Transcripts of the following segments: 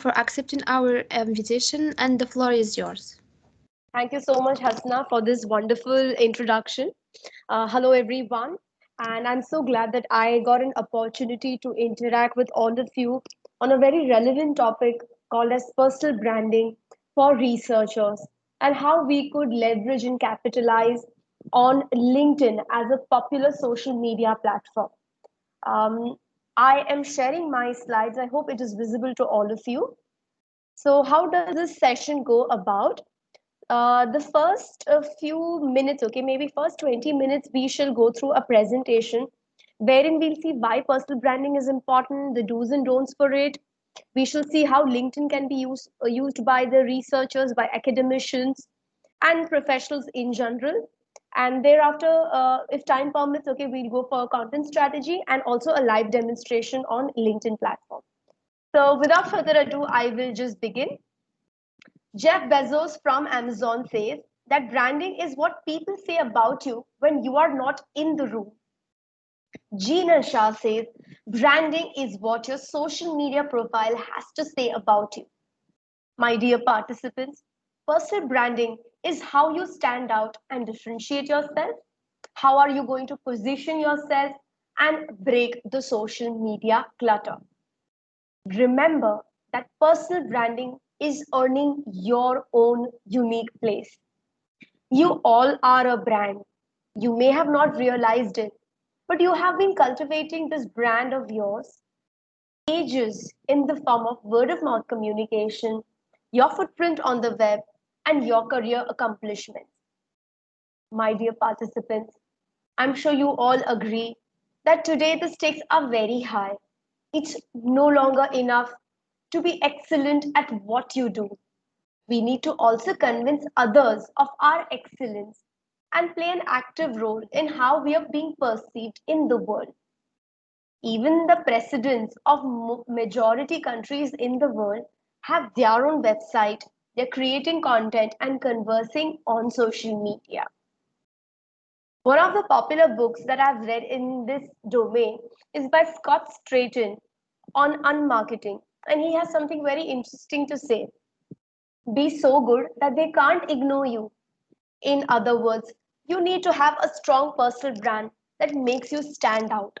for accepting our invitation, and the floor is yours. Thank you so much, Hasna, for this wonderful introduction. Hello, everyone. And I'm so glad that I got an opportunity to interact with all of you on a very relevant topic called as personal branding for researchers and how we could leverage and capitalize on LinkedIn as a popular social media platform. Um, I am sharing my slides. I hope it is visible to all of you. So, how does this session go about? The first few minutes, okay, maybe first 20 minutes, we shall go through a presentation wherein we'll see why personal branding is important, the do's and don'ts for it. We shall see how LinkedIn can be used by the researchers, by academicians, and professionals in general. And thereafter, if time permits, okay, we'll go for a content strategy and also a live demonstration on LinkedIn platform. So without further ado, I will just begin. Jeff Bezos from Amazon says that branding is what people say about you when you are not in the room. Gina Shah says branding is what your social media profile has to say about you. My dear participants, personal branding is how you stand out and differentiate yourself. How are you going to position yourself and break the social media clutter? Remember that personal branding is earning your own unique place. You all are a brand. You may have not realized it, but you have been cultivating this brand of yours ages in the form of word of mouth communication, your footprint on the web, and your career accomplishments. My dear participants, I'm sure you all agree that today the stakes are very high. It's no longer enough to be excellent at what you do. We need to also convince others of our excellence and play an active role in how we are being perceived in the world. Even the presidents of majority countries in the world have their own website. They're creating content and conversing on social media. One of the popular books that I've read in this domain is by Scott Straton on unmarketing, and he has something very interesting to say. Be so good that they can't ignore you. In other words, you need to have a strong personal brand that makes you stand out.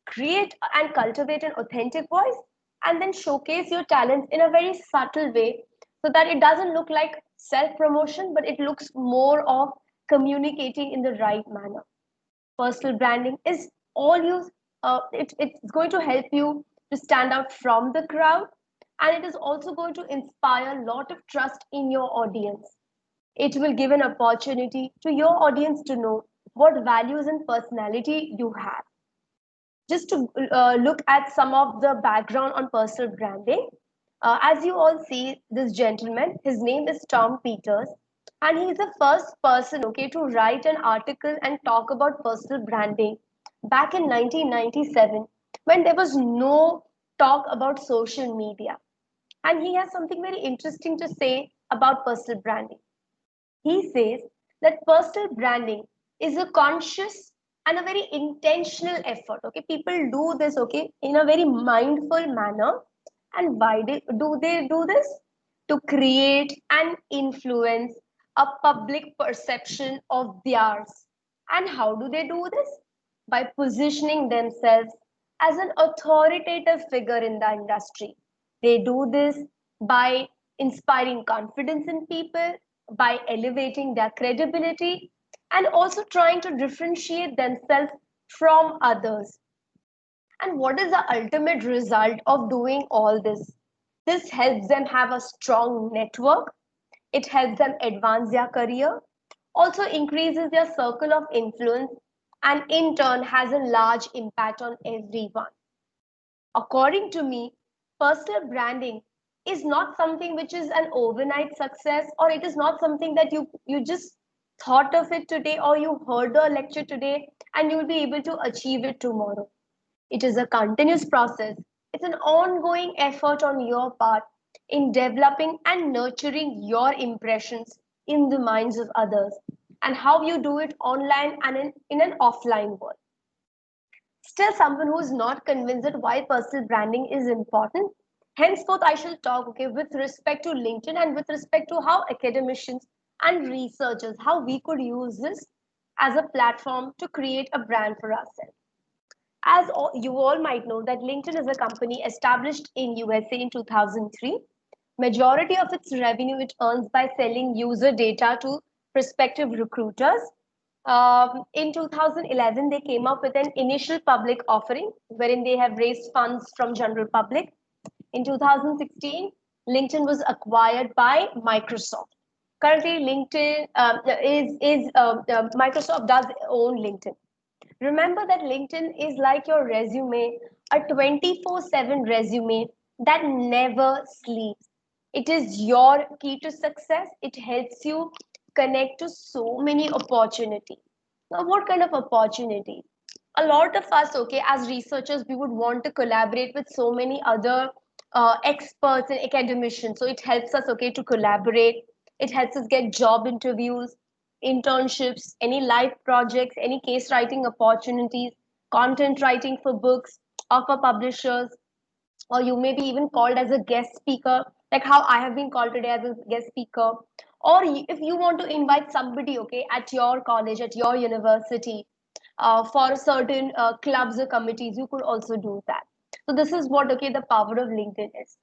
Create and cultivate an authentic voice and then showcase your talents in a very subtle way so that it doesn't look like self promotion, but it looks more of communicating in the right manner. Personal branding is all you, it's going to help you to stand out from the crowd, and it is also going to inspire a lot of trust in your audience. It will give an opportunity to your audience to know what values and personality you have. Just to look at some of the background on personal branding, as you all see, this gentleman, his name is Tom Peters, and he's the first person, okay, to write an article and talk about personal branding back in 1997 when there was no talk about social media. And he has something very interesting to say about personal branding. He says that personal branding is a conscious and a very intentional effort. Okay, people do this, okay, in a very mindful manner. And why do they do this? To create and influence a public perception of theirs. And how do they do this? By positioning themselves as an authoritative figure in the industry. They do this by inspiring confidence in people, by elevating their credibility, and also trying to differentiate themselves from others. And what is the ultimate result of doing all this? This helps them have a strong network, it helps them advance their career, also increases their circle of influence, and in turn has a large impact on everyone. According to me, personal branding is not something which is an overnight success, or it is not something that you just thought of it today or you heard a lecture today and you will be able to achieve it tomorrow. It is a continuous process. It's an ongoing effort on your part in developing and nurturing your impressions in the minds of others, and how you do it online and in an offline world. Still, someone who is not convinced that why personal branding is important Henceforth, I shall talk, okay, with respect to LinkedIn and with respect to how academicians and researchers, how we could use this as a platform to create a brand for ourselves. As you all might know that LinkedIn is a company established in USA in 2003. Majority of its revenue it earns by selling user data to prospective recruiters. In 2011, they came up with an initial public offering wherein they have raised funds from general public. In 2016, LinkedIn was acquired by Microsoft. Currently, LinkedIn Microsoft does own LinkedIn. Remember that LinkedIn is like your resume, a 24/7 resume that never sleeps. It is your key to success. It helps you connect to so many opportunities. Now, what kind of opportunities? A lot of us, okay, as researchers, we would want to collaborate with so many other experts and academicians. So it helps us, okay, to collaborate. It helps us get job interviews, internships, any live projects, any case writing opportunities, content writing for books or for publishers, or you may be even called as a guest speaker, like how I have been called today as a guest speaker. Or if you want to invite somebody, okay, at your college, at your university, for certain clubs or committees, you could also do that. So this is what, okay, the power of LinkedIn is.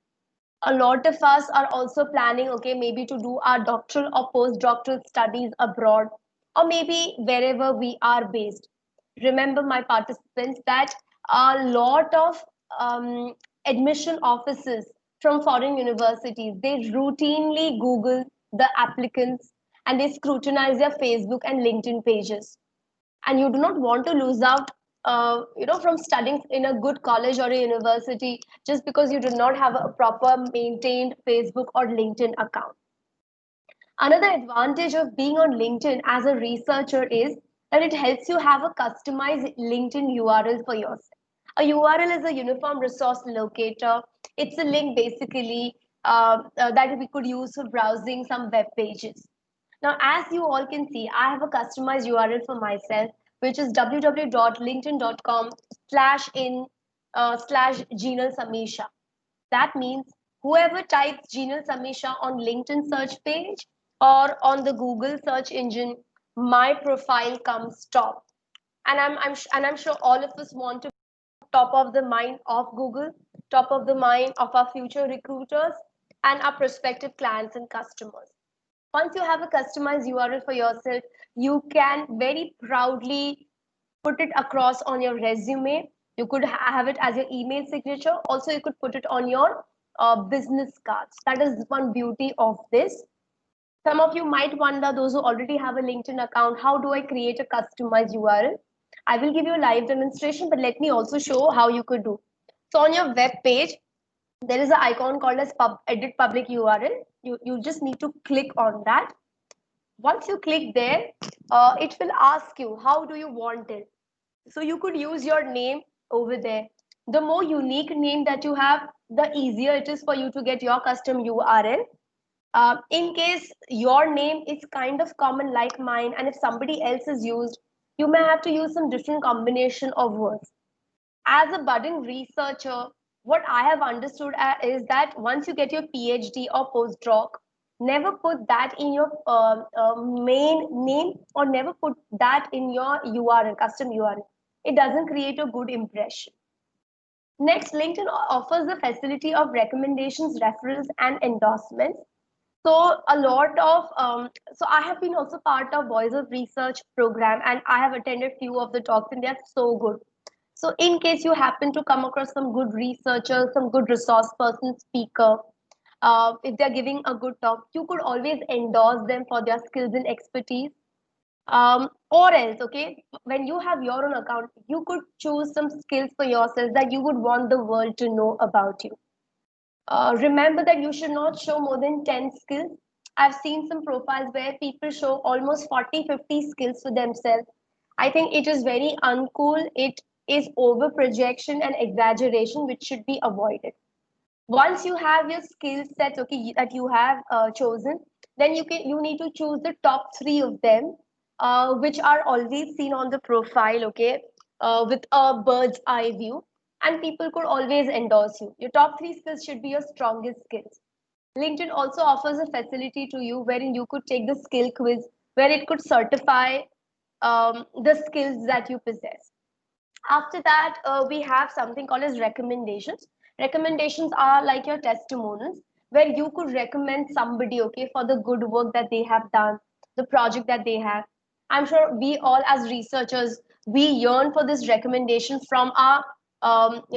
A lot of us are also planning, okay, maybe to do our doctoral or postdoctoral studies abroad, or maybe wherever we are based. Remember, my participants, that a lot of admission offices from foreign universities, they routinely Google the applicants and they scrutinize their Facebook and LinkedIn pages, and you do not want to lose out from studying in a good college or a university just because you do not have a proper maintained Facebook or LinkedIn account. Another advantage of being on LinkedIn as a researcher is that it helps you have a customized LinkedIn URL for yourself. A URL is a uniform resource locator. It's a link basically that we could use for browsing some web pages. Now, as you all can see, I have a customized URL for myself, which is www.linkedin.com slash Jinal Samisha. That means whoever types Jinal Samisha on LinkedIn search page or on the Google search engine, my profile comes top. And I'm sure all of us want to top of the mind of Google, top of the mind of our future recruiters and our prospective clients and customers. Once you have a customized URL for yourself, you can very proudly put it across on your resume. You could have it as your email signature. Also, you could put it on your business cards. That is one beauty of this. Some of you might wonder, those who already have a LinkedIn account, how do I create a customized URL? I will give you a live demonstration, but let me also show how you could do. So on your web page, there is an icon called as edit public URL. You just need to click on that. Once you click there, it will ask you, how do you want it? So you could use your name over there. The more unique name that you have, the easier it is for you to get your custom URL. In case your name is kind of common like mine, and if somebody else is used, you may have to use some different combination of words. As a budding researcher, what I have understood is that once you get your PhD or postdoc, never put that in your main name, or never put that in your URL, custom URL. It doesn't create a good impression. Next, LinkedIn offers the facility of recommendations, referrals, and endorsements. So a lot of so I have been also part of Voice of Research program, and I have attended few of the talks, and they're so good. So in case you happen to come across some good researchers, some good resource person, speaker, if they're giving a good talk, you could always endorse them for their skills and expertise. Or else, okay, when you have your own account, you could choose some skills for yourself that you would want the world to know about you. Remember that you should not show more than 10 skills. I've seen some profiles where people show almost 40, 50 skills for themselves. I think it is very uncool. It is over projection and exaggeration, which should be avoided. Once you have your skill sets, okay, that you have chosen, then you need to choose the top three of them, which are always seen on the profile, okay, with a bird's eye view. and people could always endorse you. Your top three skills should be your strongest skills. LinkedIn also offers a facility to you wherein you could take the skill quiz, where it could certify the skills that you possess. After that, we have something called as recommendations. Recommendations are like your testimonials, where you could recommend somebody, okay, for the good work that they have done, the project that they have. I'm sure we all as researchers, we yearn for this recommendation from our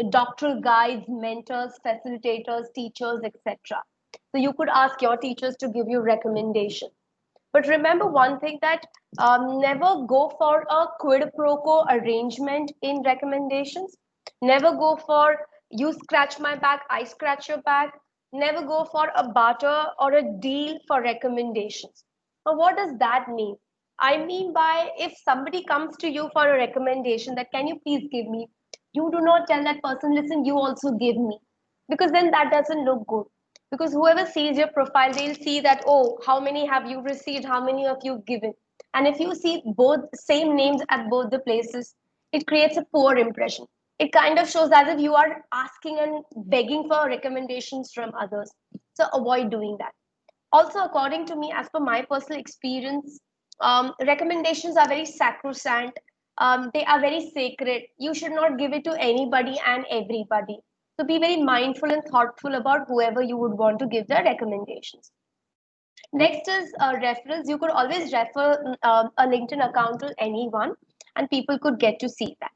doctoral guides, mentors, facilitators, teachers, etc. So you could ask your teachers to give you recommendation. But remember one thing, that never go for a quid pro quo arrangement in recommendations. Never go for you scratch my back, I scratch your back. Never go for a barter or a deal for recommendations. Now, what does that mean? I mean by, if somebody comes to you for a recommendation that can you please give me, you do not tell that person, listen, you also give me, because then that doesn't look good. Because whoever sees your profile, they'll see that, oh, how many have you received, how many of you given. And if you see both same names at both the places, it creates a poor impression. It kind of shows as if you are asking and begging for recommendations from others. So avoid doing that. Also, according to me, as per my personal experience, recommendations are very sacrosanct. They are very sacred. You should not give it to anybody and everybody. So be very mindful and thoughtful about whoever you would want to give the recommendations. Next is referrals. You could always refer a LinkedIn account to anyone, and people could get to see that.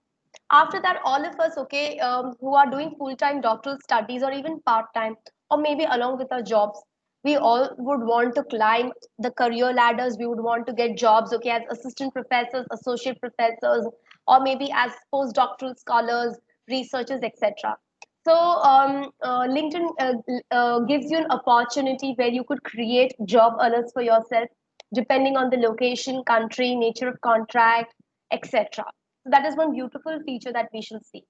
After that, all of us, okay, who are doing full-time doctoral studies or even part-time, or maybe along with our jobs, we all would want to climb the career ladders. We would want to get jobs, okay, as assistant professors, associate professors, or maybe as postdoctoral scholars, researchers, etc. So LinkedIn gives you an opportunity where you could create job alerts for yourself, depending on the location, country, nature of contract, etc. So that is one beautiful feature that we shall see.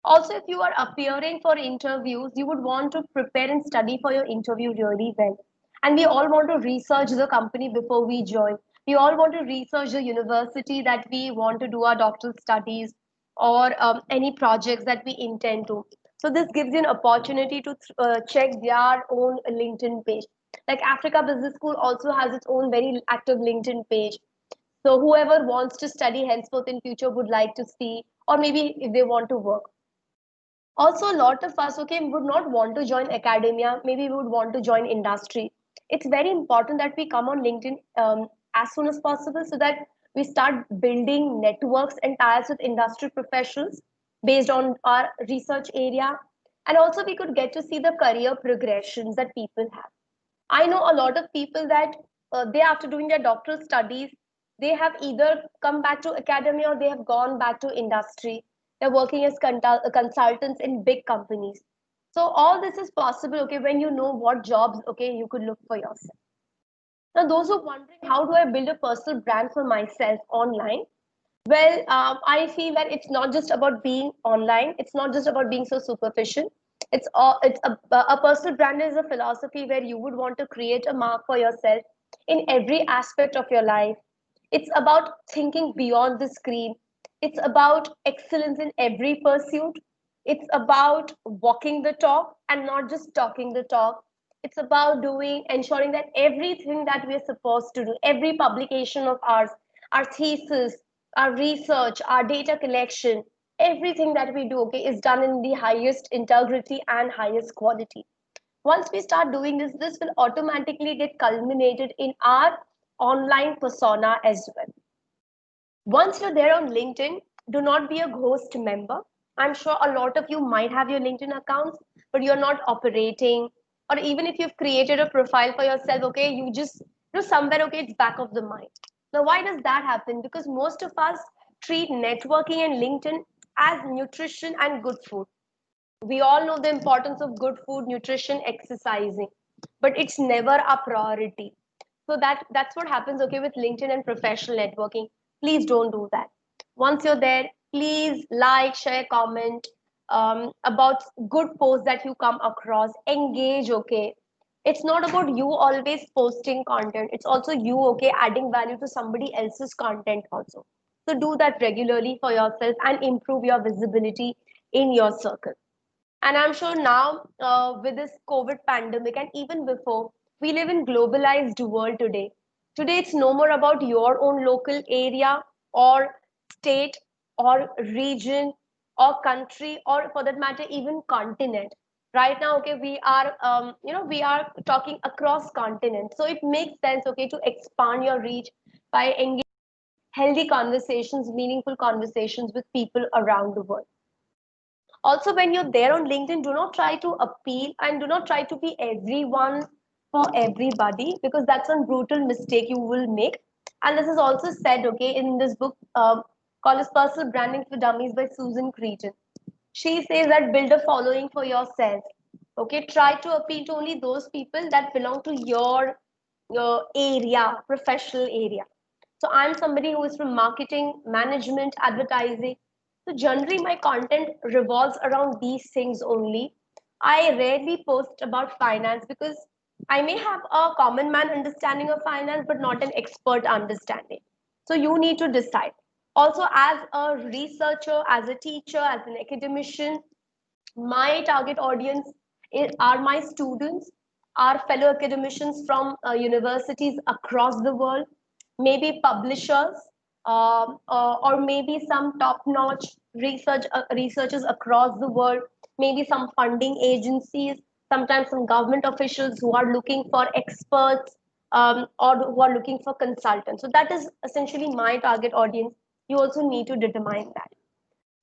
Also, if you are appearing for interviews, you would want to prepare and study for your interview really well. And we all want to research the company before we join. We all want to research the university that we want to do our doctoral studies, or any projects that we intend to. So this gives you an opportunity to check their own LinkedIn page. Like Africa Business School also has its own very active LinkedIn page. So whoever wants to study henceforth in future would like to see, or maybe if they want to work. Also, a lot of us, okay, would not want to join academia. Maybe we would want to join industry. It's very important that we come on LinkedIn as soon as possible, so that we start building networks and ties with industry professionals based on our research area. And also, we could get to see the career progressions that people have. I know a lot of people that they, after doing their doctoral studies, they have either come back to academia or they have gone back to industry. They're working as consultants in big companies. So all this is possible, okay, when you know what jobs, okay, you could look for yourself. Now, those who are wondering, how do I build a personal brand for myself online? Well, I feel that it's not just about being online. It's not just about being so superficial. It's a personal brand is a philosophy where you would want to create a mark for yourself in every aspect of your life. It's about thinking beyond the screen. It's about excellence in every pursuit. It's about walking the talk and not just talking the talk. It's about ensuring that everything that we're supposed to do, every publication of ours, our thesis, our research, our data collection, everything that we do, okay, is done in the highest integrity and highest quality. Once we start doing this, this will automatically get culminated in our online persona as well. Once you're there on LinkedIn, do not be a ghost member. I'm sure a lot of you might have your LinkedIn accounts, but you're not operating. Or even if you've created a profile for yourself, okay, you just, somewhere, okay, it's back of the mind. Now, why does that happen? Because most of us treat networking and LinkedIn as nutrition and good food. We all know the importance of good food, nutrition, exercising, but it's never a priority. So that's what happens, okay, with LinkedIn and professional networking. Please don't do that. Once you're there, please like, share, comment about good posts that you come across. Engage, okay. It's not about you always posting content. It's also you, okay, adding value to somebody else's content also. So do that regularly for yourself and improve your visibility in your circle. And I'm sure now, with this COVID pandemic, and even before, we live in globalized world today. Today, it's no more about your own local area or state or region or country, or for that matter, even continent. Right now, okay, we are talking across continents. So it makes sense, okay, to expand your reach by engaging healthy conversations, meaningful conversations with people around the world. Also, when you're there on LinkedIn, do not try to appeal and do not try to be everyone for everybody, because that's one brutal mistake you will make. And this is also said, okay, in this book called as Personal Branding for Dummies by Susan Creighton. She says that build a following for yourself. Okay, try to appeal to only those people that belong to your area, professional area. So I'm somebody who is from marketing, management, advertising. So generally, my content revolves around these things only. I rarely post about finance because I may have a common man understanding of finance, but not an expert understanding. So you need to decide. Also, as a researcher, as a teacher, as an academician, my target audience are my students, are fellow academicians from universities across the world, maybe publishers, or maybe some top-notch researchers across the world, maybe some funding agencies, sometimes some government officials who are looking for experts, or who are looking for consultants. So that is essentially my target audience. You also need to determine that.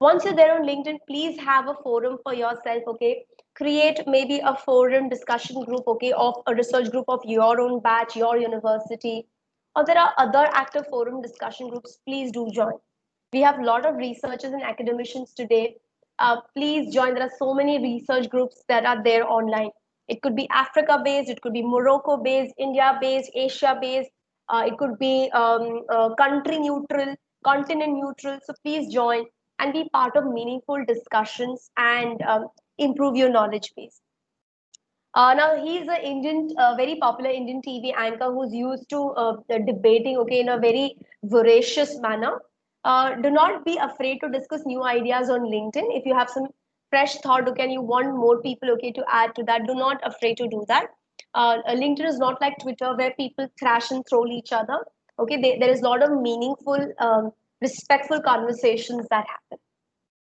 Once you're there on LinkedIn, please have a forum for yourself, okay? Create maybe a forum discussion group, okay, of a research group of your own batch, your university, or there are other active forum discussion groups. Please do join. We have a lot of researchers and academicians today. Please join. There are so many research groups that are there online. It could be Africa based, it could be Morocco based, India based, Asia based, it could be country neutral, continent neutral. So please join and be part of meaningful discussions and improve your knowledge base. Now he's an Indian, very popular Indian TV anchor who's used to debating, okay, in a very voracious manner. Do not be afraid to discuss new ideas on LinkedIn. If you have some fresh thought, okay, and you want more people, okay, to add to that, do not afraid to do that. LinkedIn is not like Twitter where people crash and troll each other. Okay, there is a lot of meaningful, respectful conversations that happen.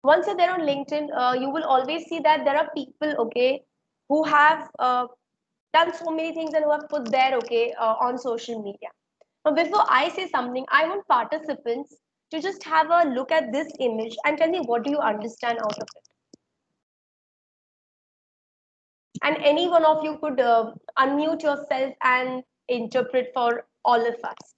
Once you're there on LinkedIn, you will always see that there are people, okay, who have done so many things and who have put there, okay, on social media. Now, before I say something, I want participants to just have a look at this image and tell me what do you understand out of it. And any one of you could unmute yourself and interpret for all of us.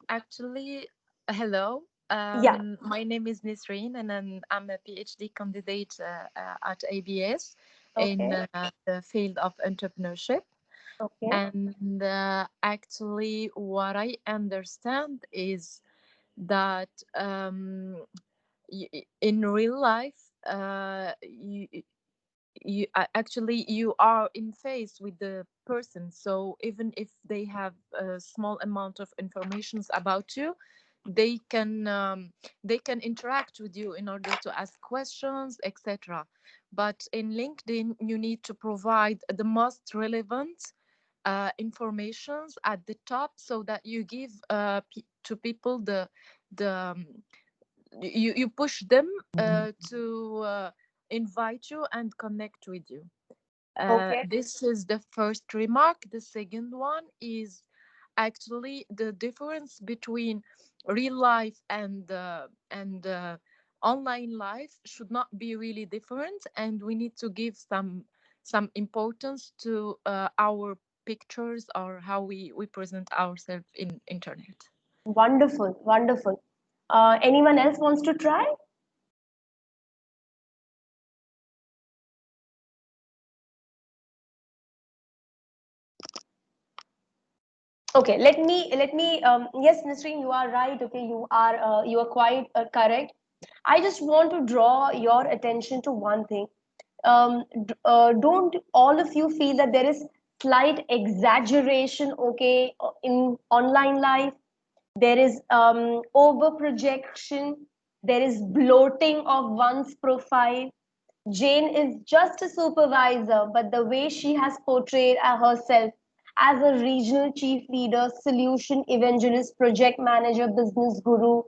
Actually, hello. Yeah. My name is Nisreen, and I'm a PhD candidate at ABS in Okay. the field of entrepreneurship. Okay. And actually, what I understand is that in real life, actually you are in face with the person, so even if they have a small amount of informations about you, they can they can interact with you in order to ask questions, etc. But in LinkedIn you need to provide the most relevant informations at the top, so that you give to people the you push them to invite you and connect with you. Okay. This is the first remark. The second one is actually the difference between real life and online life should not be really different, and we need to give some importance to our pictures or how we present ourselves in internet. Wonderful. Wonderful. Anyone else wants to try? Okay, let me yes, Nisreen, you are right. Okay, you are quite correct. I just want to draw your attention to one thing. Don't all of you feel that there is slight exaggeration, okay, in online life. There is over projection, there is bloating of one's profile. Jane is just a supervisor, but the way she has portrayed herself as a regional chief leader, solution evangelist, project manager, business guru,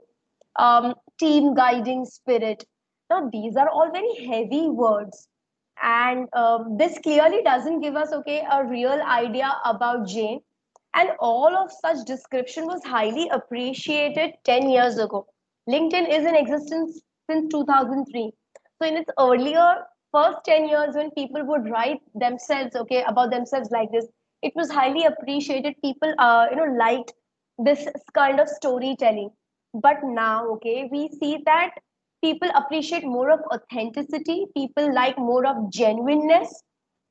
team guiding spirit. Now, these are all very heavy words. And this clearly doesn't give us, okay, a real idea about Jane. And all of such description was highly appreciated 10 years ago. LinkedIn is in existence since 2003. So in its earlier first 10 years, when people would write themselves, okay, about themselves like this, it was highly appreciated. People, liked this kind of storytelling. But now, okay, we see that people appreciate more of authenticity. People like more of genuineness.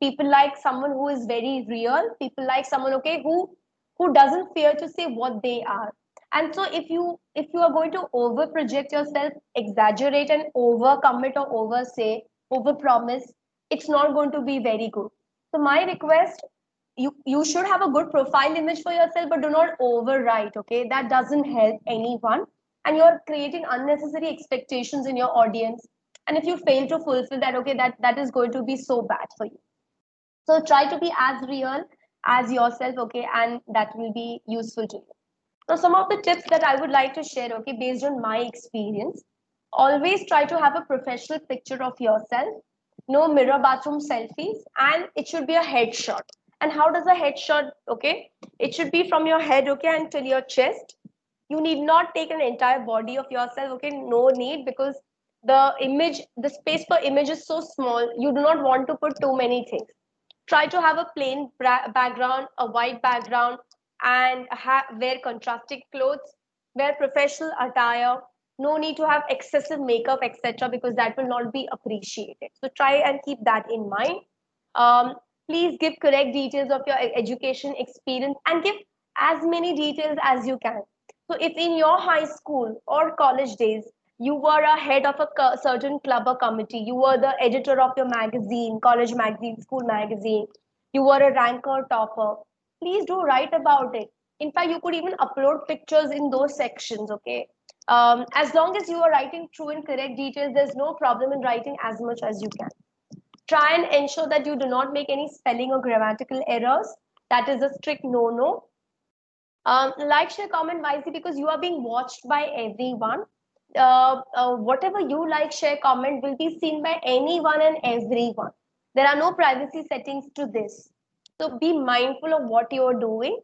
People like someone who is very real. People like someone, okay, who doesn't fear to say what they are. And so if you are going to over project yourself, exaggerate and over commit or over say, over promise, it's not going to be very good. So my request, you should have a good profile image for yourself, but do not overwrite, okay? That doesn't help anyone, and you're creating unnecessary expectations in your audience. And if you fail to fulfill that, okay, that is going to be so bad for you. So try to be as real as yourself, okay, and that will be useful to you. Now, some of the tips that I would like to share, okay, based on my experience, always try to have a professional picture of yourself, no mirror bathroom selfies, and it should be a headshot. And how does a headshot, okay? It should be from your head, okay, until your chest. You need not take an entire body of yourself, okay? No need, because the space per image is so small. You do not want to put too many things. Try to have a plain background, a white background, and wear contrasting clothes, wear professional attire. No need to have excessive makeup, etc., because that will not be appreciated. So try and keep that in mind. um, Please give correct details of your education experience, and give as many details as you can. So if in your high school or college days you were a head of a certain club or committee, you were the editor of your magazine, college magazine, school magazine, you were a ranker topper, please do write about it. In fact, you could even upload pictures in those sections, okay? As long as you are writing true and correct details, there's no problem in writing as much as you can. Try and ensure that you do not make any spelling or grammatical errors. That is a strict no-no. Like, share, comment wisely, because you are being watched by everyone. Whatever you like, share, comment will be seen by anyone and everyone. There are no privacy settings to this. So be mindful of what you are doing.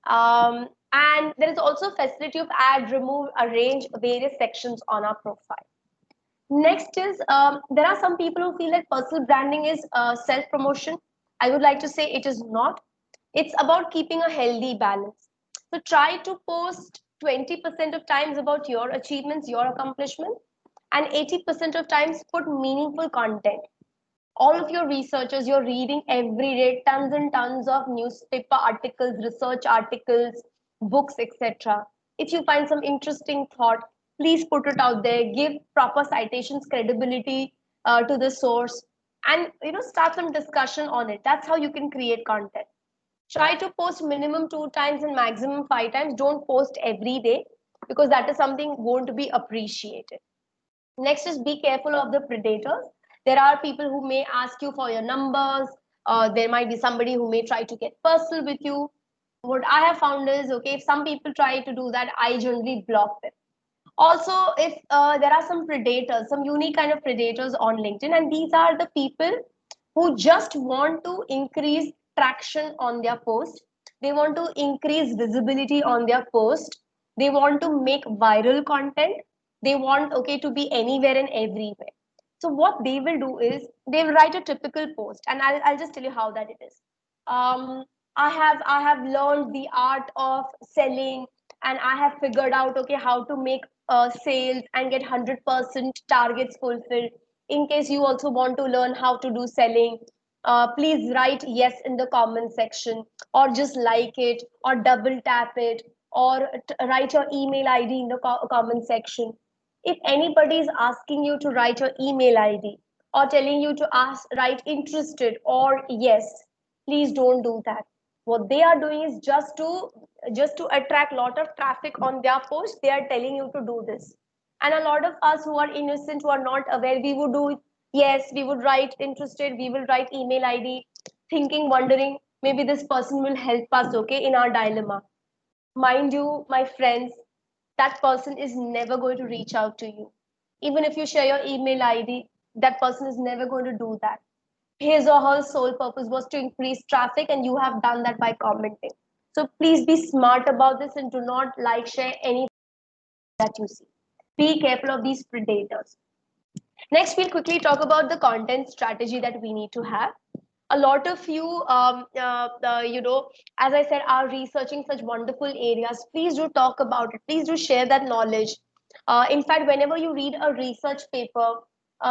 And there is also facility of add, remove, arrange various sections on our profile. Next is, there are some people who feel that personal branding is self promotion. I would like to say it is not. It's about keeping a healthy balance. So try to post 20% of times about your achievements, your accomplishments, and 80% of times put meaningful content. All of your researchers, you're reading every day tons and tons of newspaper articles, research articles, books, etc. If you find some interesting thought, please put it out there. Give proper citations, credibility to the source, and start some discussion on it. That's how you can create content. Try to post minimum 2 times and maximum 5 times. Don't post every day, because that is something won't be appreciated. Next is, be careful of the predators. There are people who may ask you for your numbers. There might be somebody who may try to get personal with you. What I have found is, okay, if some people try to do that, I generally block them. Also, if there are some predators, some unique kind of predators on LinkedIn, and these are the people who just want to increase traction on their post. They want to increase visibility on their post. They want to make viral content. They want, okay, to be anywhere and everywhere. So what they will do is, they will write a typical post, and I'll just tell you how that it is. um, I have learned the art of selling, and I have figured out, okay, how to make sales and get 100% targets fulfilled. In case you also want to learn how to do selling, please write yes in the comment section, or just like it, or double tap it, or write your email ID in the comment section. If anybody is asking you to write your email ID, or telling you to write interested or yes, Please don't do that. What they are doing is just to attract a lot of traffic on their post. They are telling you to do this, and a lot of us who are innocent, who are not aware, we would do it. Yes, we would write interested, we will write email id, thinking, wondering, maybe this person will help us, okay, in our dilemma. Mind you, my friends, that person is never going to reach out to you. Even if you share your email id, that person is never going to do that. His or her sole purpose was to increase traffic, and you have done that by commenting. So please be smart about this and do not like, share anything that you see. Be careful of these predators. Next, we'll quickly talk about the content strategy that we need to have. A lot of you, as I said, are researching such wonderful areas. Please do talk about it. Please do share that knowledge. In fact, whenever you read a research paper,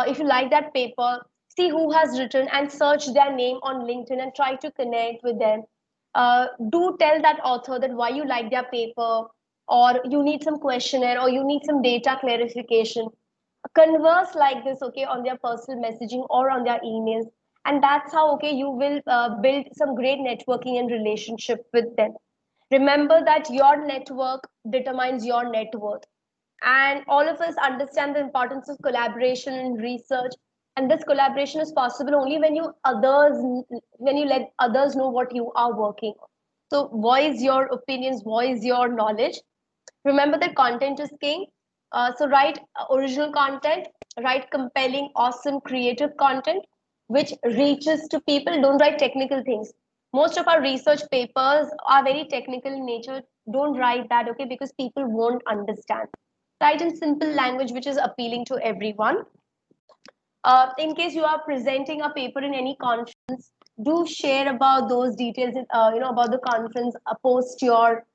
if you like that paper, see who has written and search their name on LinkedIn and try to connect with them. Do tell that author that why you like their paper, or you need some questionnaire, or you need some data clarification. Converse like this, okay, on their personal messaging or on their emails, and that's how, okay, you will build some great networking and relationship with them. Remember that your network determines your net worth, and all of us understand the importance of collaboration and research, and this collaboration is possible only when you let others know what you are working on. So voice your opinions, voice your knowledge. Remember that content is king. So write original content, write compelling, awesome, creative content which reaches to people. Don't write technical things. Most of our research papers are very technical in nature. Don't write that, okay, because people won't understand. Write in simple language which is appealing to everyone. In case you are presenting a paper in any conference, do share about those details, about the conference, post your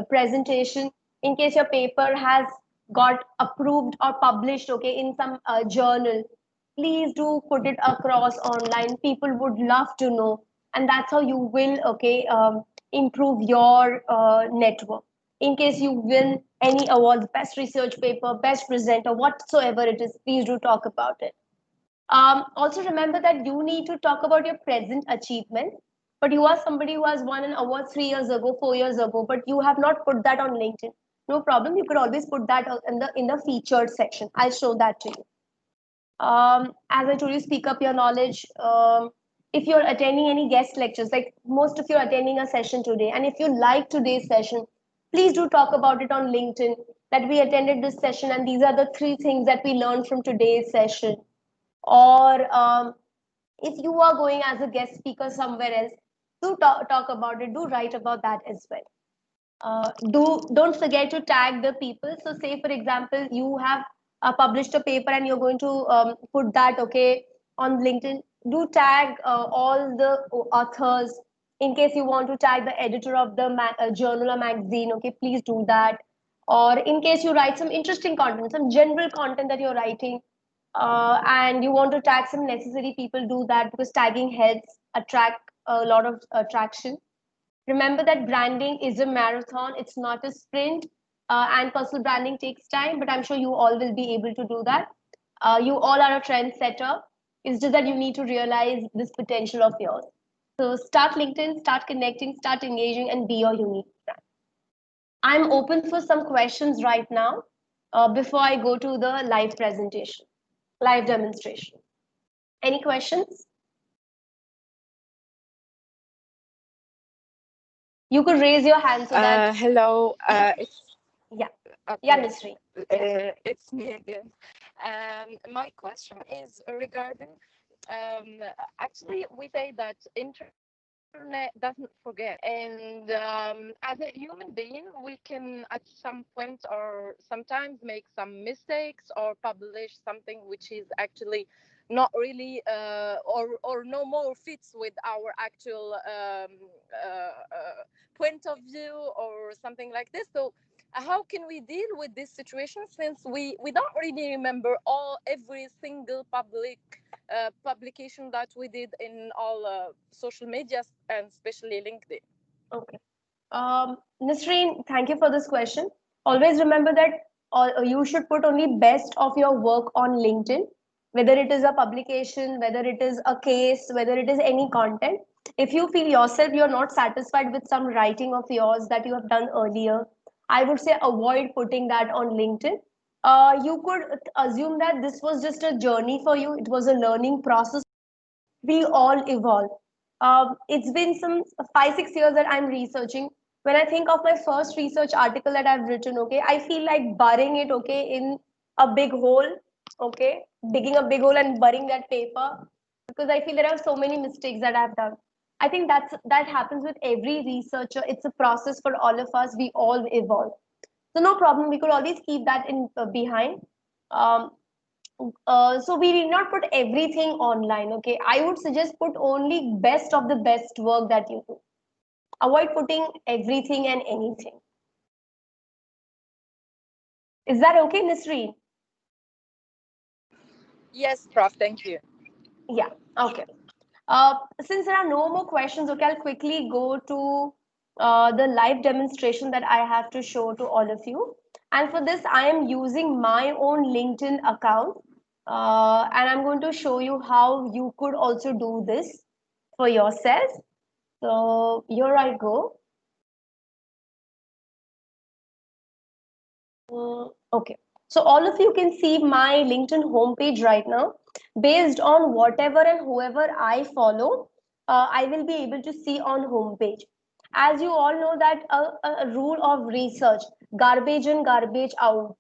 presentation. In case your paper has got approved or published, okay, in some journal, please do put it across online. People would love to know, and that's how you will, okay, improve your network. In case you win any awards, best research paper, best presenter, whatsoever it is, please do talk about it. Also remember that you need to talk about your present achievement, but you are somebody who has won an award 3 years ago, 4 years ago, but you have not put that on LinkedIn. No problem, you could always put that in the featured section. I'll show that to you. As I told you, speak up your knowledge. If you're attending any guest lectures, like most of you are attending a session today, and if you like today's session, please do talk about it on LinkedIn that we attended this session, and these are the 3 things that we learned from today's session. Or if you are going as a guest speaker somewhere else, do talk about it, do write about that as well. Don't forget to tag the people. So say for example you have published a paper and you're going to put that, okay, on LinkedIn. Do tag all the authors. In case you want to tag the editor of the journal or magazine, okay, please do that. Or in case you write some interesting content, some general content that you're writing, and you want to tag some necessary people, do that, because tagging helps attract a lot of attraction. Remember that branding is a marathon, it's not a sprint, and personal branding takes time, but I'm sure you all will be able to do that. You all are a trendsetter. It's just that you need to realize this potential of yours. So start LinkedIn, start connecting, start engaging, and be your unique brand. I'm open for some questions right now before I go to the live presentation, live demonstration. Any questions? You could raise your hand so that, Hello. It's yeah, yeah, okay. Nisri. Yeah. It's me again. My question is regarding. Um, Actually, we say that internet doesn't forget, and as a human being, we can at some point or sometimes make some mistakes or publish something which is actually not really or no more fits with our actual point of view or something like this. So how can we deal with this situation, since we don't really remember all every single publication that we did in all social medias, and especially LinkedIn? Okay. Nisreen, thank you for this question. Always remember that you should put only best of your work on LinkedIn. whether it is a publication, whether it is a case, whether it is any content. If you feel yourself you're not satisfied with some writing of yours that you have done earlier, I would say avoid putting that on LinkedIn. You could assume that this was just a journey for you, it was a learning process. We all evolve. It's been some 5 6 years that I'm researching. When I think of my first research article that I've written, okay, I feel like burying it, okay, in a big hole, okay, digging a big hole and burying that paper, because I feel there are so many mistakes that I've done. I think that happens with every researcher. It's a process for all of us. We all evolve. So no problem. We could always keep that in behind. Um, so we did not put everything online. Okay, I would suggest put only best of the best work that you do. Avoid putting everything and anything. Is that okay, Nisreen? Yes, Prof. Thank you. Yeah. Okay. Since there are no more questions, okay, I'll quickly go to the live demonstration that I have to show to all of you. And for this, I am using my own LinkedIn account. And I'm going to show you how you could also do this for yourself. So here I go. Okay. So all of you can see my LinkedIn homepage right now. Based on whatever and whoever I follow, I will be able to see on homepage. As you all know that a rule of research, garbage in, garbage out.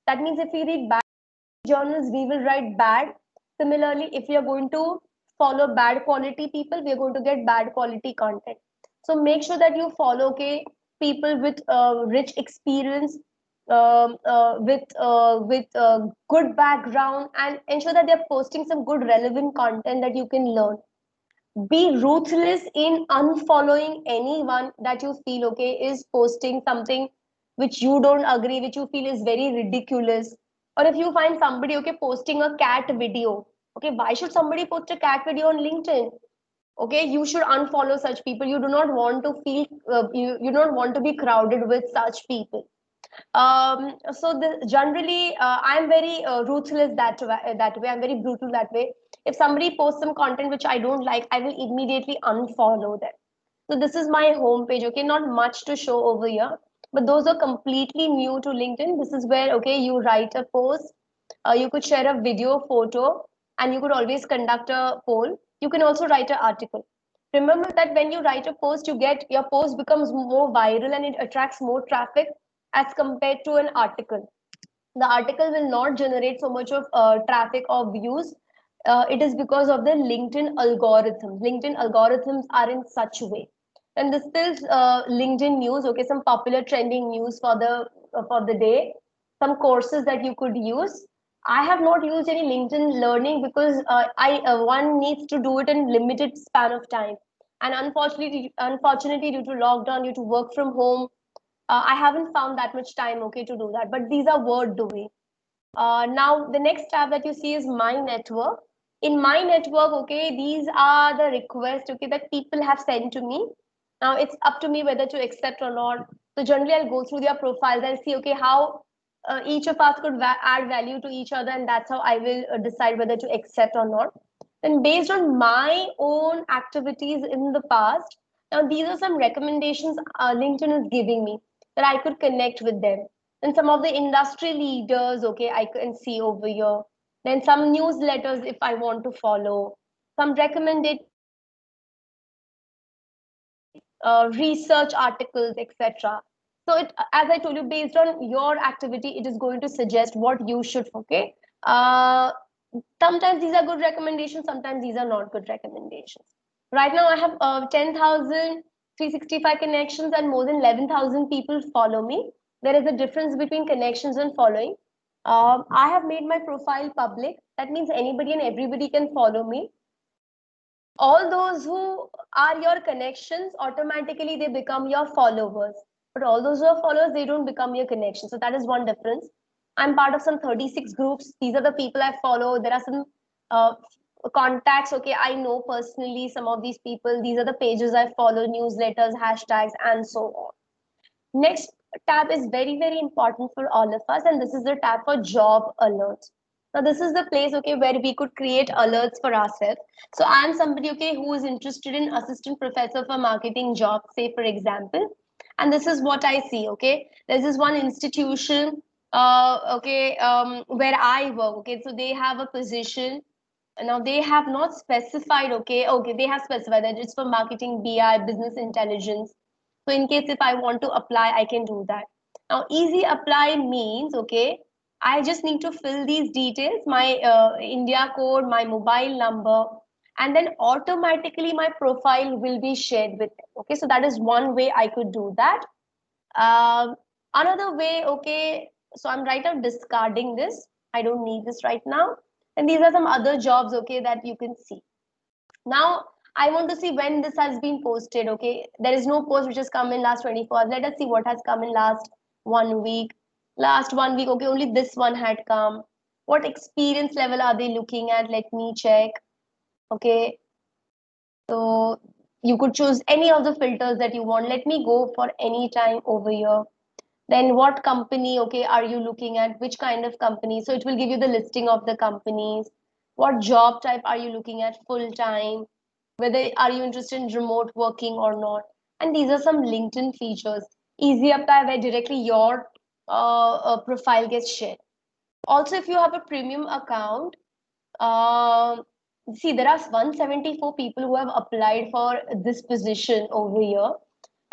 That means if we read bad journals, we will write bad. Similarly, if we are going to follow bad quality people, we are going to get bad quality content. So make sure that you follow, okay, people with rich experience, with good background, and ensure that they're posting some good relevant content that you can learn. Be ruthless in unfollowing anyone that you feel, okay, is posting something which you don't agree, which you feel is very ridiculous. Or if you find somebody, okay, posting a cat video, okay, why should somebody post a cat video on LinkedIn? Okay, you should unfollow such people. You do not want to feel you don't want to be crowded with such people. Generally, I'm very ruthless that way. I'm very brutal that way. If somebody posts some content which I don't like, I will immediately unfollow them. So this is my homepage. Okay, not much to show over here, but those are completely new to LinkedIn. This is where, okay, you write a post, you could share a video, photo, and you could always conduct a poll. You can also write an article. Remember that when you write a post, you get your post becomes more viral and it attracts more traffic as compared to an article. The article will not generate so much of traffic or views. It is because of the LinkedIn algorithms. LinkedIn algorithms are in such a way. And this is LinkedIn news. Okay, some popular trending news for the day. Some courses that you could use. I have not used any LinkedIn learning because I one needs to do it in limited span of time. And unfortunately, due to lockdown, due to work from home, I haven't found that much time, okay, to do that. But these are worth doing. Now, the next tab that you see is my network. In my network, okay, these are the requests, okay, that people have sent to me. Now, it's up to me whether to accept or not. So generally, I'll go through their profiles and see, okay, how each of us could add value to each other, and that's how I will decide whether to accept or not. Then, based on my own activities in the past, now these are some recommendations LinkedIn is giving me that I could connect with them. Then some of the industry leaders, okay, I can see over here. Then some newsletters if I want to follow. Some recommended research articles, etc. So it, as I told you, based on your activity, it is going to suggest what you should. Okay. Uh, Sometimes these are good recommendations. Sometimes these are not good recommendations. Right now, I have 10,365 connections and more than 11,000 people follow me. There is a difference between connections and following. I have made my profile public. That means anybody and everybody can follow me. All those who are your connections, automatically they become your followers. But all those who are followers, they don't become your connections. So that is one difference. I'm part of some 36 groups. These are the people I follow. There are some uh, contacts. Okay, I know personally some of these people. These are the pages I follow, newsletters, hashtags, and so on. Next tab is very, very important for all of us, and this is the tab for job alerts. Now this is the place, okay, where we could create alerts for ourselves. So I'm somebody, okay, who is interested in assistant professor for marketing job, say for example, and this is what I see. Okay, there's this one institution, where I work. Okay, so they have a position. Now they have not specified. Okay, they have specified that it's for marketing, BI, business intelligence. So in case if I want to apply, I can do that. Now easy apply means, okay, I just need to fill these details, my India code, my mobile number, and then automatically my profile will be shared with them. Okay, so that is one way I could do that. Um, Another way, okay, so I'm right now discarding this. I don't need this right now. And these are some other jobs, okay, that you can see. Now, I want to see when this has been posted, okay. There is no post which has come in last 24 hours. Let us see what has come in last 1 week. Last 1 week, okay, only this one had come. What experience level are they looking at? Let me check. Okay, so you could choose any of the filters that you want. Let me go for any time over here. Then what company, okay, are you looking at? Which kind of company? So it will give you the listing of the companies. What job type are you looking at? Full time? Whether are you interested in remote working or not? And these are some LinkedIn features. Easy apply where directly your profile gets shared. Also, if you have a premium account, um, see, there are 174 people who have applied for this position over here,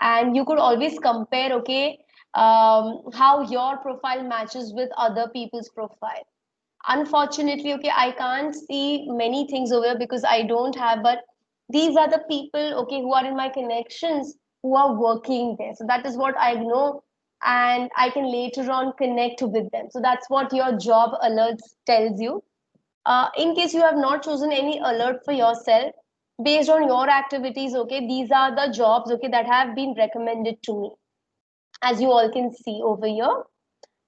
and you could always compare, okay, how your profile matches with other people's profile. Unfortunately, okay, I can't see many things over here because I don't have, but these are the people, okay, who are in my connections who are working there. So that is what I know, and I can later on connect with them. So that's what your job alerts tells you. In case you have not chosen any alert for yourself, based on your activities, okay, these are the jobs, okay, that have been recommended to me. As you all can see over here,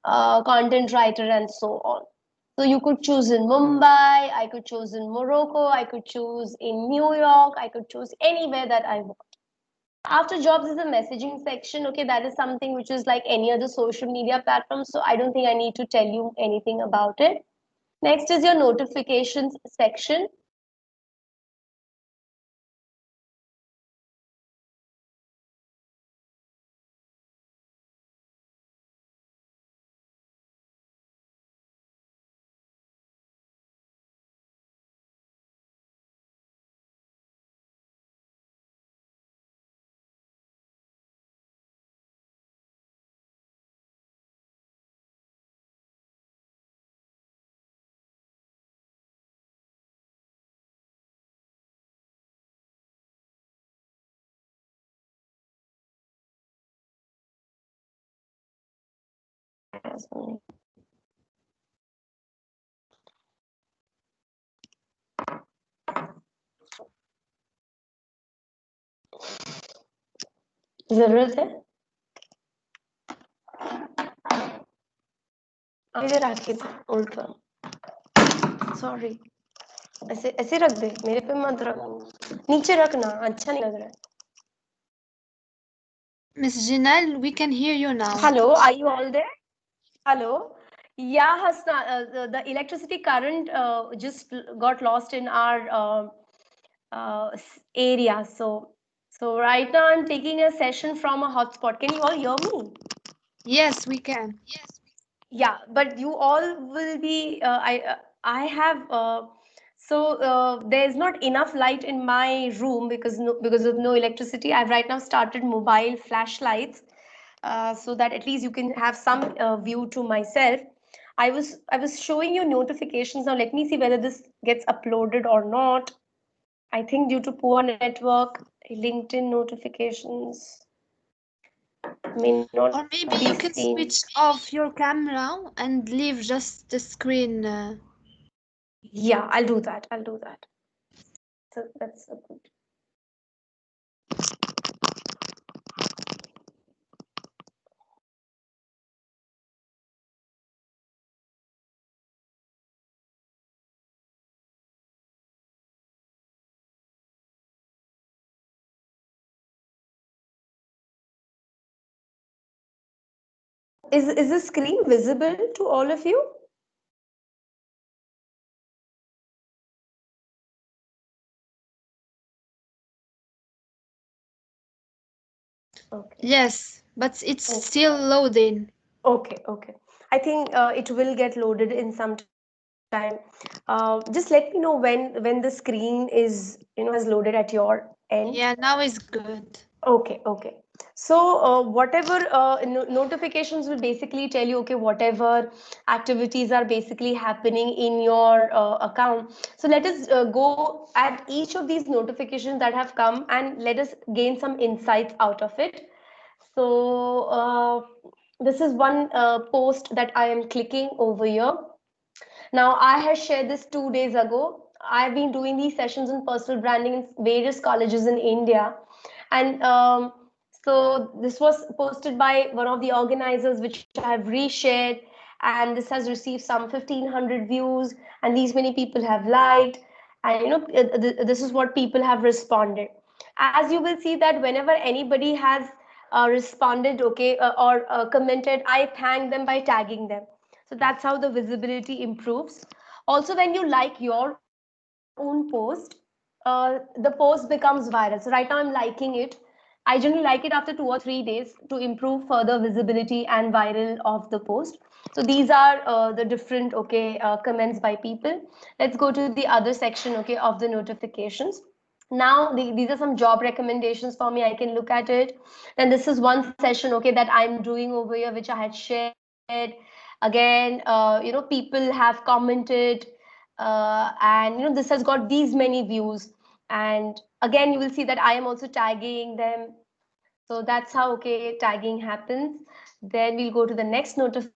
content writer and so on. So you could choose in Mumbai, I could choose in Morocco, I could choose in New York, I could choose anywhere that I want. After jobs is the messaging section. Okay, that is something which is like any other social media platform. So I don't think I need to tell you anything about it. Next is your notifications section. जरूरत है इधर आके उल्टा sorry ऐसे ऐसे रख दे मेरे पे मत रख नीचे रखना अच्छा नहीं लग रहा है Miss Janelle, we can hear you now. Hello, are you all there? Hello. Yeah, Hasna, the electricity current just got lost in our area. So right now I'm taking a session from a hotspot. Can you all hear me? Yes, we can. Yeah, but you all will be. I have. There's not enough light in my room because of no electricity. I've right now started mobile flashlights, so that at least you can have some view to myself. I was showing you notifications. Now let me see whether this gets uploaded or not. I think due to poor network, LinkedIn notifications may not be Or maybe you seen. can switch off your camera and leave just the screen. Yeah, I'll do that. I'll do that. So that's a good. Is the screen visible to all of you? Okay. Yes, but it's Oh, still loading. okay, okay. I think it will get loaded in some time. Just let me know when the screen is, has loaded at your end. Yeah, now it's good. Okay, okay. So, whatever notifications will basically tell you, okay, whatever activities are basically happening in your account. So, let us go at each of these notifications that have come and let us gain some insights out of it. So, this is one post that I am clicking over here. Now, I had shared this 2 days ago. I've been doing these sessions in personal branding in various colleges in India. And so this was posted by one of the organizers, which I have reshared. And this has received some 1,500 views, and these many people have liked. And this is what people have responded. As you will see that whenever anybody has responded, okay, or commented, I thank them by tagging them. So that's how the visibility improves. Also, when you like your own post, the post becomes viral. So right now I'm liking it. I generally like it after 2 or 3 days to improve further visibility and viral of the post. So these are the different, okay, comments by people. Let's go to the other section, okay, of the notifications. Now these are some job recommendations for me. I can look at it. Then this is one session, okay, that I'm doing over here, which I had shared. Again, people have commented, and this has got these many views. And again, you will see that I am also tagging them. So that's how, okay, tagging happens. Then we'll go to the next notification.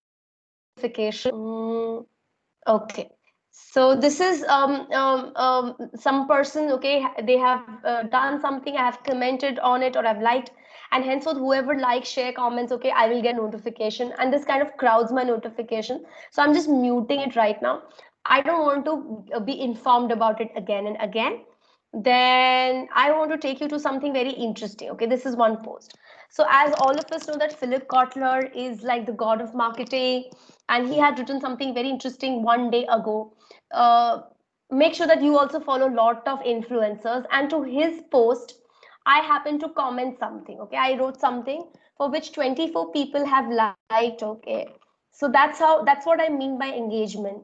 Okay. So this is some person, okay, they have done something, I have commented on it or I've liked, and henceforth whoever likes, share, comments, okay, I will get notification, and this kind of crowds my notification. So I'm just muting it right now. I don't want to be informed about it again and again. Then I want to take you to something very interesting. Okay, this is one post. So, as all of us know, that Philip Kotler is like the god of marketing, and he had written something very interesting one day ago. Uh, Make sure that you also follow a lot of influencers, and to his post, I happen to comment something. Okay, I wrote something for which 24 people have liked. Okay, so that's what I mean by engagement.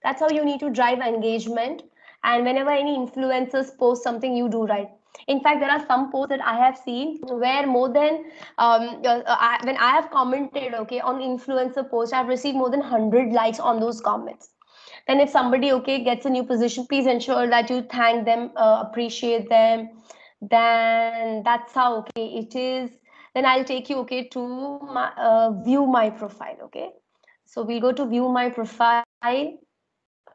That's how you need to drive engagement. And whenever any influencers post something, you do right. In fact, there are some posts that I have seen where more than when I have commented, okay, on influencer post, I've received more than 100 likes on those comments. Then if somebody, okay, gets a new position, please ensure that you thank them, appreciate them. Then that's how, okay, it is. Then I'll take you, okay, to my view my profile. Okay, so we'll go to view my profile.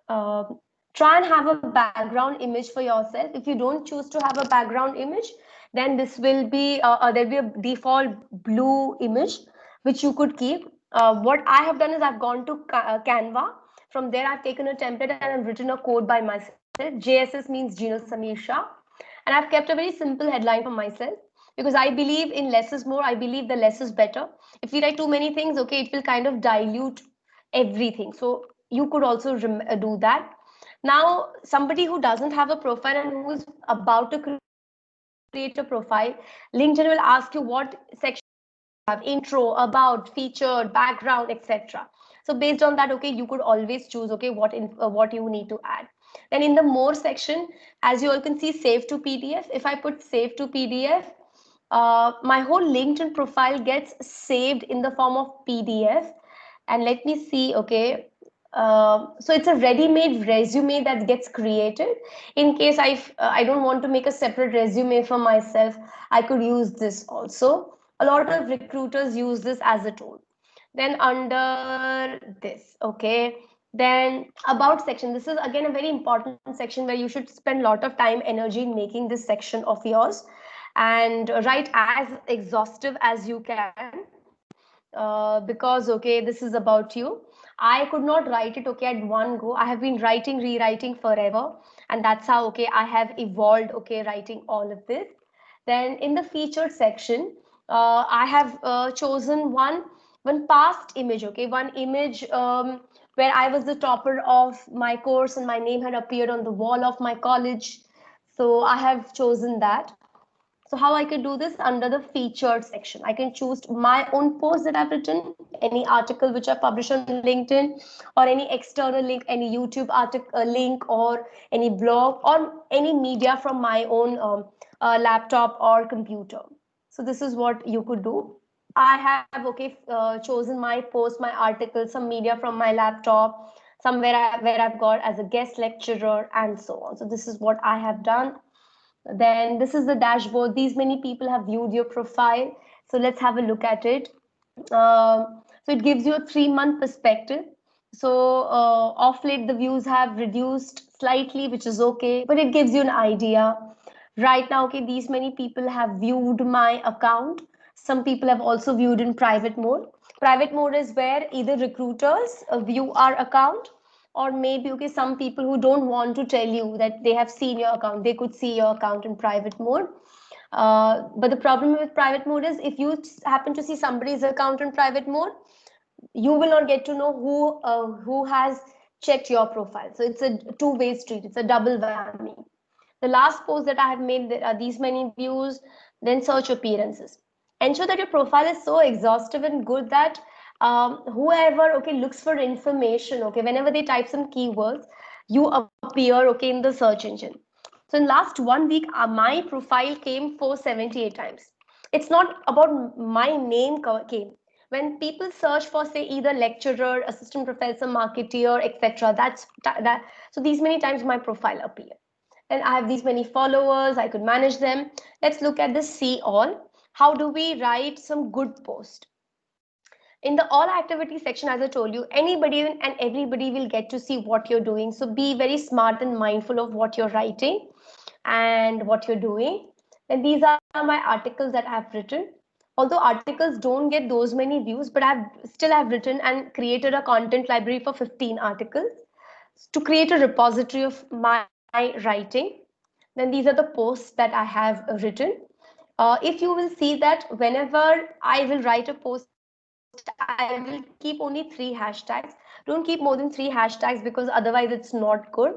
uh, Try and have a background image for yourself. If you don't choose to have a background image, then this will be there'll be a default blue image which you could keep. What I have done is I've gone to Canva. From there I've taken a template and I've written a code by myself. JSS means Gino Samisha, and I've kept a very simple headline for myself, because I believe in less is more. I believe the less is better. If we write too many things, okay, it will kind of dilute everything. So you could also do that. Now, somebody who doesn't have a profile and who is about to create a profile, LinkedIn will ask you what section you want to have: intro, about, featured, background, etc. So based on that, okay, you could always choose, okay, what you need to add. Then in the more section, as you all can see, save to PDF. If I put save to PDF, my whole LinkedIn profile gets saved in the form of PDF. And let me see, okay. So it's a ready-made resume that gets created. In case I don't want to make a separate resume for myself, I could use this also. A lot of recruiters use this as a tool. Then under this, okay, then about section, this is again a very important section where you should spend a lot of time, energy in making this section of yours, and write as exhaustive as you can, because, okay, this is about you. I could not write it, okay, at one go. I have been writing, rewriting forever, and that's how, okay, I have evolved, okay, writing all of this. Then in the featured section, I have chosen one past image, okay, one image where I was the topper of my course and my name had appeared on the wall of my college. So I have chosen that. So how I could do this? Under the featured section, I can choose my own post that I've written, any article which I publish on LinkedIn, or any external link, any YouTube article link, or any blog, or any media from my own laptop or computer. So this is what you could do. I have chosen my post, my article, some media from my laptop, somewhere where I've got as a guest lecturer, and so on. So this is what I have done. Then this is the dashboard. These many people have viewed your profile. So let's have a look at it. So it gives you a 3-month perspective. So off late, the views have reduced slightly, which is okay, but it gives you an idea. Right now, okay, these many people have viewed my account. Some people have also viewed in private mode. Private mode is where either recruiters view our account, or maybe okay, some people who don't want to tell you that they have seen your account, they could see your account in private mode. But the problem with private mode is if you happen to see somebody's account in private mode, you will not get to know who has checked your profile. So it's a two-way street. It's a double whammy. The last post that I have made, there are these many views. Then search appearances. Ensure that your profile is so exhaustive and good that whoever okay looks for information, okay, whenever they type some keywords, you appear okay in the search engine. So in last 1 week, my profile came 478 times. It's not about my name came. When people search for say either lecturer, assistant professor, marketeer, etc., that's that. So these many times my profile appeared. And I have these many followers, I could manage them. Let's look at the see all. How do we write some good post? In the all activity section, as I told you, anybody and everybody will get to see what you're doing. So be very smart and mindful of what you're writing and what you're doing. And these are my articles that I've written. Although articles don't get those many views, but I've written and created a content library for 15 articles to create a repository of my writing. Then these are the posts that I have written. If you will see that whenever I will write a post, I will keep only 3 hashtags. Don't keep more than 3 hashtags because otherwise it's not good.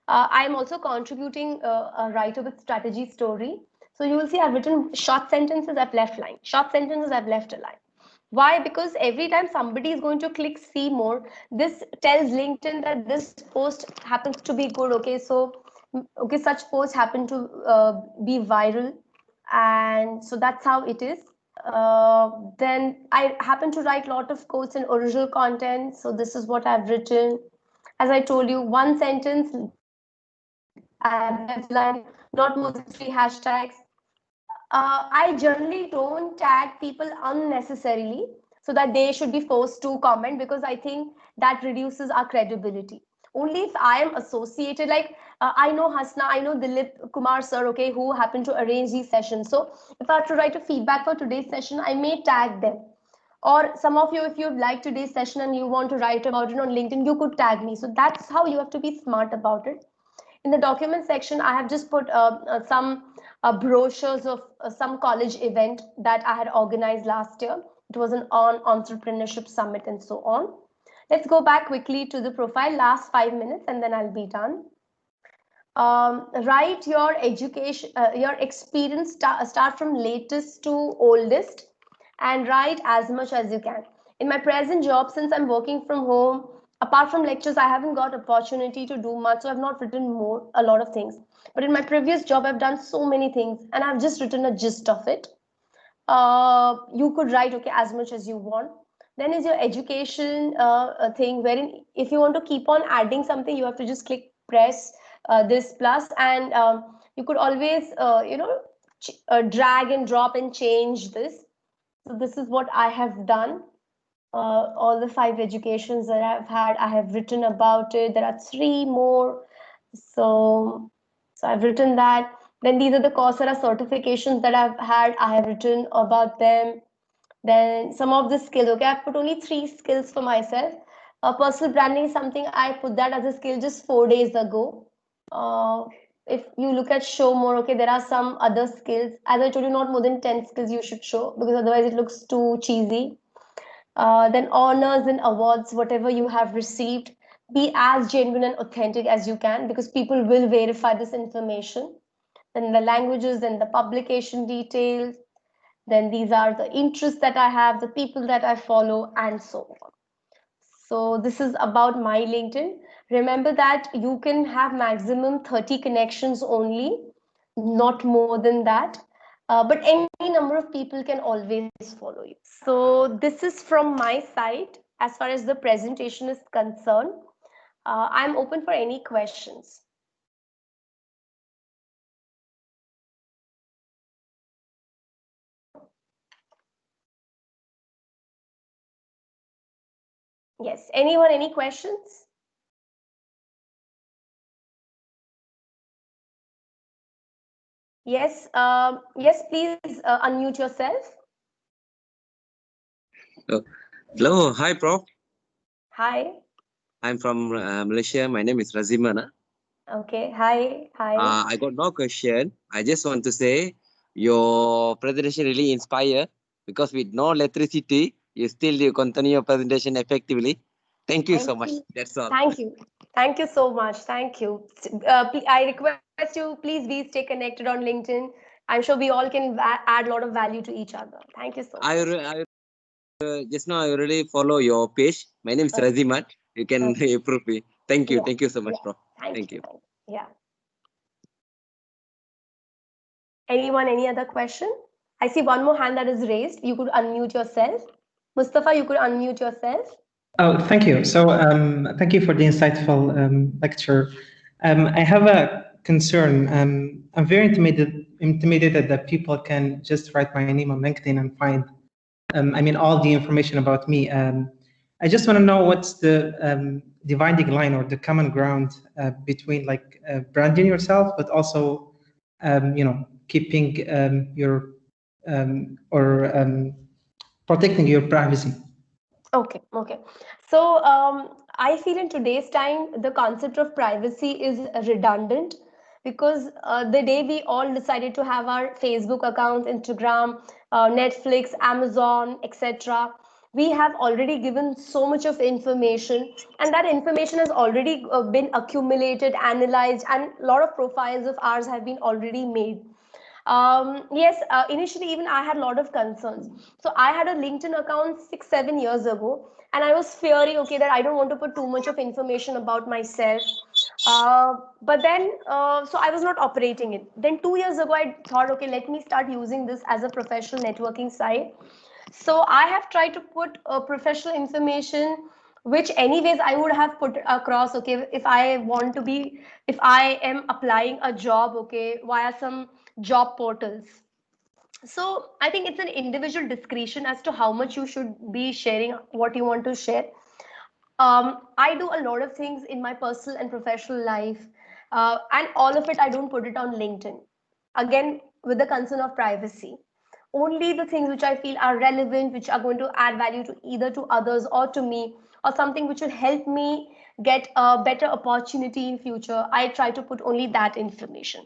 I am also contributing a writer with strategy story. So you will see I've written short sentences, I've left line. Short sentences, I've left a line. Why? Because every time somebody is going to click see more, this tells LinkedIn that this post happens to be good. Okay, so okay, such posts happen to be viral, and so that's how it is. Then I happen to write a lot of quotes and original content. So this is what I've written. As I told you, one sentence, I have left line, not more than 3 hashtags. I generally don't tag people unnecessarily so that they should be forced to comment, because I think that reduces our credibility. Only if I am associated, like I know Hasna, I know Dilip Kumar sir, okay, who happened to arrange these sessions. So if I have to write a feedback for today's session, I may tag them. Or some of you, if you like today's session and you want to write about it on LinkedIn, you could tag me. So that's how you have to be smart about it. In the document section, I have just put some brochures of some college event that I had organized last year. It was an on entrepreneurship summit and so on. Let's go back quickly to the profile, last 5 minutes, and then I'll be done. Write your education, your experience, start from latest to oldest, and write as much as you can. In my present job, since I'm working from home, apart from lectures, I haven't got opportunity to do much, so I've not written a lot of things. But in my previous job, I've done so many things, and I've just written a gist of it. You could write okay as much as you want. Then is your education thing, wherein if you want to keep on adding something, you have to just click press this plus, and you could always drag and drop and change this. So this is what I have done. All the 5 educations that I've had, I have written about it. There are 3 more. So I've written that. Then these are the Coursera certifications that I've had. I have written about them. Then some of the skills. Okay, I've put only 3 skills for myself. Personal branding is something I put that as a skill just 4 days ago. Uh, if you look at show more, okay, there are some other skills. As I told you, not more than 10 skills you should show, because otherwise it looks too cheesy. Then honors and awards, whatever you have received, be as genuine and authentic as you can, because people will verify this information. then the languages, then the publication details, then these are the interests that I have, the people that I follow, and so on. So this is about my LinkedIn. Remember that you can have maximum 30 connections only, not more than that. But any number of people can always follow you. So this is from my side as far as the presentation is concerned. I'm open for any questions. Yes, anyone, any questions? Yes, yes, please unmute yourself. Oh, hello, hi, Prof. Hi. I'm from Malaysia. My name is Razimana. Okay, hi, hi. I got no question. I just want to say your presentation really inspired because with no electricity, you continue your presentation effectively. Thank you so Thank much. you. That's all. Thank you. Thank you so much. Thank you. I request you, please we stay connected on LinkedIn. I'm sure we all can add a lot of value to each other. Thank you so much. I just now I already follow your page. My name is Okay. Raziman. You can Okay. approve me. Thank you. Yeah. Thank you so much, Yeah. Prof. Thank Thank you. you. Thank you. Yeah. Anyone, any other question? I see one more hand that is raised. You could unmute yourself. Mustafa, you could unmute yourself. Oh, thank you. So, thank you for the insightful lecture. I have a concern. I'm very intimidated that people can just write my name on LinkedIn and find, all the information about me. I just want to know what's the dividing line or the common ground between like branding yourself, but also, keeping your or protecting your privacy. Okay, okay. So I feel in today's time, the concept of privacy is redundant because the day we all decided to have our Facebook accounts, Instagram, Netflix, Amazon, etc., we have already given so much of information, and that information has already been accumulated, analyzed, and a lot of profiles of ours have been already made. Yes, initially even I had a lot of concerns. So I had a LinkedIn account 6 7 years ago, and I was fearing, okay, that I don't want to put too much of information about myself. But then so I was not operating it. Then 2 years ago I thought, okay, let me start using this as a professional networking site. So I have tried to put professional information, which anyways I would have put across, okay, if I want to be, if I am applying a job, okay, via some job portals. So I think it's an individual discretion as to how much you should be sharing what you want to share. I do a lot of things in my personal and professional life, and all of it I don't put it on LinkedIn. Again, with the concern of privacy, only the things which I feel are relevant, which are going to add value to either to others or to me, or something which will help me get a better opportunity in future, I try to put only that information.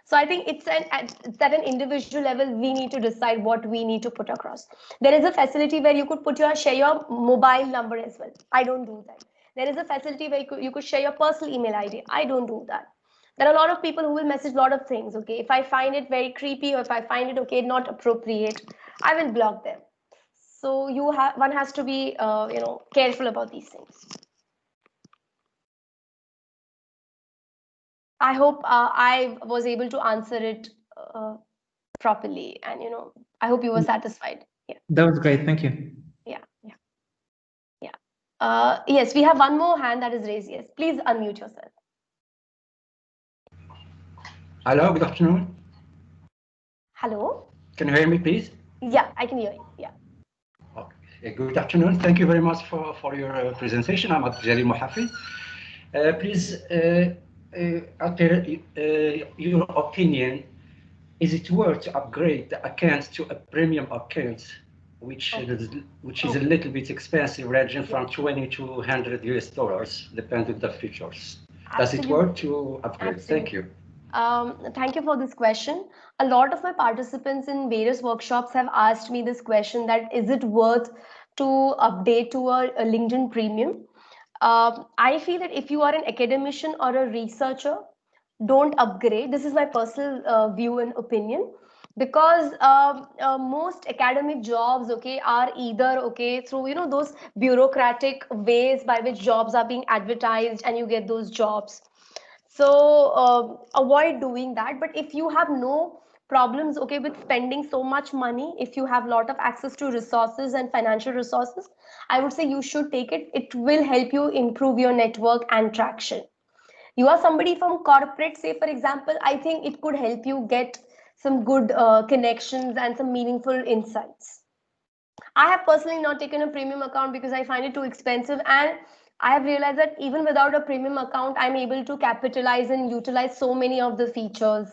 So I think it's at an individual level we need to decide what we need to put across. There is a facility where you could put your share your mobile number as well. I don't do that. There is a facility where you could share your personal email ID. I don't do that. There are a lot of people who will message a lot of things. Okay, if I find it very creepy or if I find it okay not appropriate, I will block them. So one has to be careful about these things. I hope I was able to answer it properly, and I hope you were satisfied. Yeah, That was great. Thank you. yeah, yeah, yeah. Yes, we have one more hand that is raised. Yes, please unmute yourself. Hello, good afternoon. Hello. Can you hear me, please? Yeah, I can hear you. Yeah. Okay. Good afternoon. Thank you very much for your presentation. I'm Jalil Mohafiz. Please, utter your opinion. Is it worth to upgrade the account to a premium account, Okay. which is a Okay. little bit expensive, ranging Yeah. from 20 to 100 US dollars, depending on the features? Does it Absolutely. work to upgrade? Thank Absolutely. you. Thank you for this question. A lot of my participants in various workshops have asked me this question, that is it worth to update to a LinkedIn Premium? I feel that if you are an academician or a researcher, don't upgrade. This is my personal view and opinion, because most academic jobs, okay, are either, okay, through, you know, those bureaucratic ways by which jobs are being advertised and you get those jobs. So avoid doing that. But if you have no problems, okay, with spending so much money, if you have a lot of access to resources and financial resources, I would say you should take it. It will help you improve your network and traction. You are somebody from corporate, say for example, I think it could help you get some good connections and some meaningful insights. I have personally not taken a premium account because I find it too expensive, and I have realized that even without a premium account, I'm able to capitalize and utilize so many of the features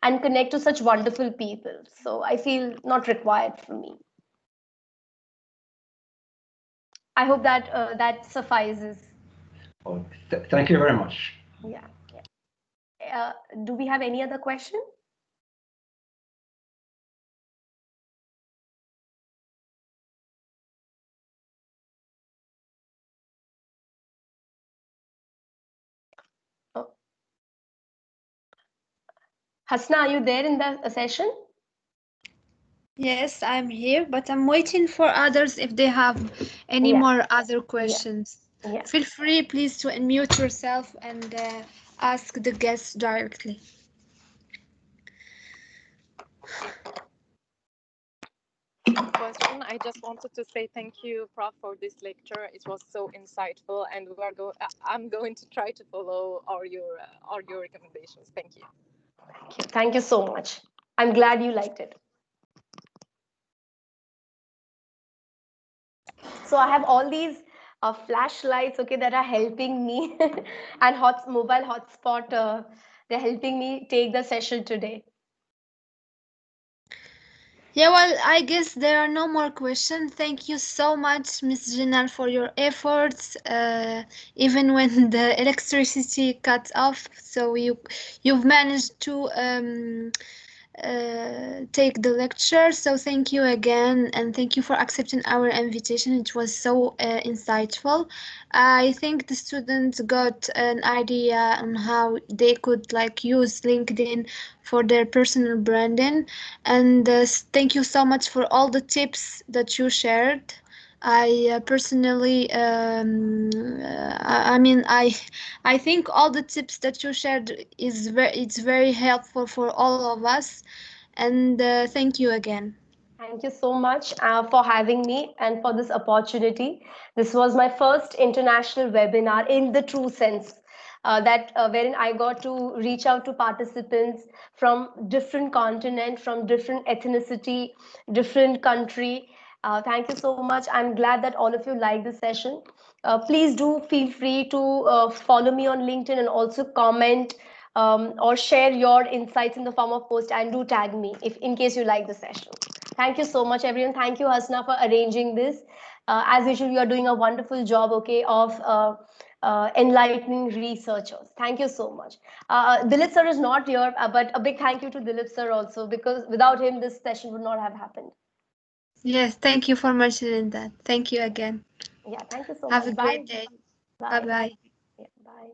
and connect to such wonderful people. So I feel not required for me. I hope that that suffices. Oh, thank you very much. Yeah. Uh, do we have any other question? Oh. Hasna, are you there in the session? Yes, I'm here, but I'm waiting for others if they have any Yeah, more other yeah, questions. yeah. Feel free, please, to unmute yourself and ask the guests directly. Question. I just wanted to say thank you, Prof, for this lecture. It was so insightful, and I'm going to try to follow all your recommendations. Thank you. Thank you. Thank you so much. I'm glad you liked it. So I have all these flashlights, okay, that are helping me, and mobile hotspot. They're helping me take the session today. Yeah, well, I guess there are no more questions. Thank you so much, Miss Jinal, for your efforts, even when the electricity cut off. So you've managed to take the lecture. So thank you again, and thank you for accepting our invitation. It was so insightful. I think the students got an idea on how they could like use LinkedIn for their personal branding. And thank you so much for all the tips that you shared. I personally, I mean, I think all the tips that you shared it's very helpful for all of us. And thank you again. Thank you so much for having me and for this opportunity. This was my first international webinar in the true sense, that wherein I got to reach out to participants from different continent, from different ethnicity, different country. Thank you so much. I'm glad that all of you liked this session. Please do feel free to follow me on LinkedIn and also comment or share your insights in the form of post, and do tag me if in case you like the session. Thank you so much, everyone. Thank you, Hasna, for arranging this. As usual, you are doing a wonderful job, okay, of enlightening researchers. Thank you so much. Dilip sir is not here, but a big thank you to Dilip sir also, because without him, this session would not have happened. Yes, thank you for mentioning that. Thank you again. Yeah, thank you so Have much. a Bye. great day. Bye Bye. bye. Yeah, bye.